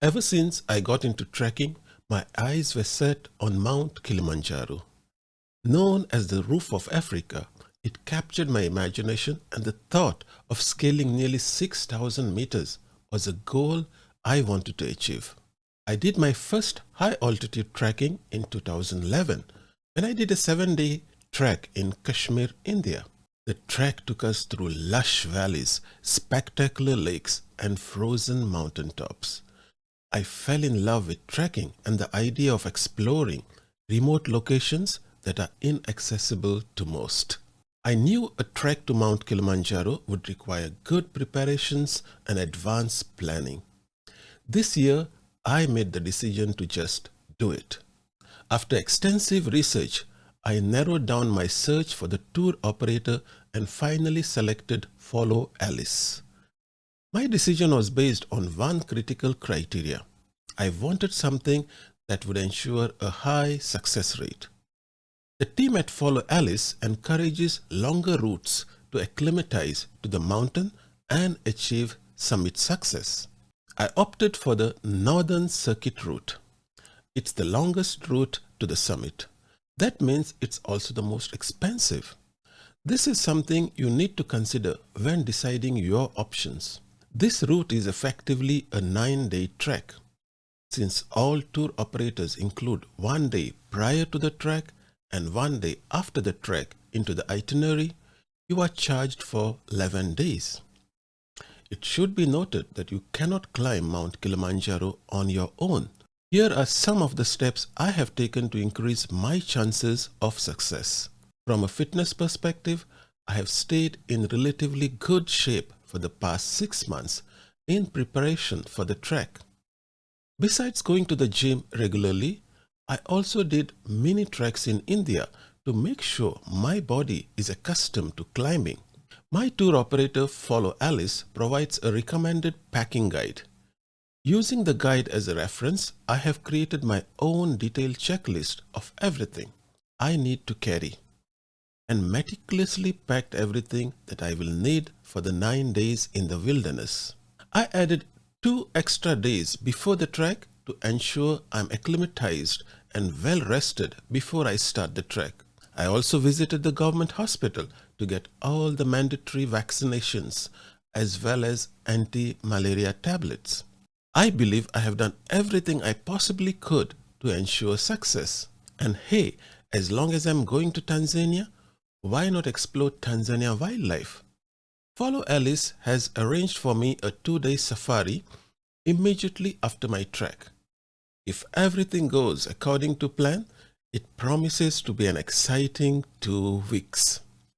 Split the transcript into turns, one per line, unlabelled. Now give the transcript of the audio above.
Ever since I got into trekking, my eyes were set on Mount Kilimanjaro. Known as the roof of Africa, it captured my imagination, and the thought of scaling nearly 6,000 meters was a goal I wanted to achieve. I did my first high altitude trekking in 2011 when I did a 7-day trek in Kashmir, India. The trek took us through lush valleys, spectacular lakes, and frozen mountaintops. I fell in love with trekking and the idea of exploring remote locations that are inaccessible to most. I knew a trek to Mount Kilimanjaro would require good preparations and advanced planning. This year, I made the decision to just do it. After extensive research, I narrowed down my search for the tour operator and finally selected Follow Alice. My decision was based on one critical criteria. I wanted something that would ensure a high success rate. The team at Follow Alice encourages longer routes to acclimatize to the mountain and achieve summit success. I opted for the Northern Circuit route. It's the longest route to the summit. That means it's also the most expensive. This is something you need to consider when deciding your options. This route is effectively a 9-day trek. Since all tour operators include 1 day prior to the trek and 1 day after the trek into the itinerary, you are charged for 11 days. It should be noted that you cannot climb Mount Kilimanjaro on your own. Here are some of the steps I have taken to increase my chances of success. From a fitness perspective, I have stayed in relatively good shape for the past 6 months in preparation for the trek. Besides going to the gym regularly, I also did mini treks in India to make sure my body is accustomed to climbing. My tour operator Follow Alice provides a recommended packing guide. Using the guide as a reference, I have created my own detailed checklist of everything I need to carry and meticulously packed everything that I will need for the 9 days in the wilderness. I added 2 extra days before the trek to ensure I'm acclimatized and well rested before I start the trek. I also visited the government hospital to get all the mandatory vaccinations as well as anti-malaria tablets. I believe I have done everything I possibly could to ensure success. And hey, as long as I'm going to Tanzania, why not explore Tanzania wildlife? Follow Alice has arranged for me a 2-day safari immediately after my trek. If everything goes according to plan, it promises to be an exciting 2 weeks.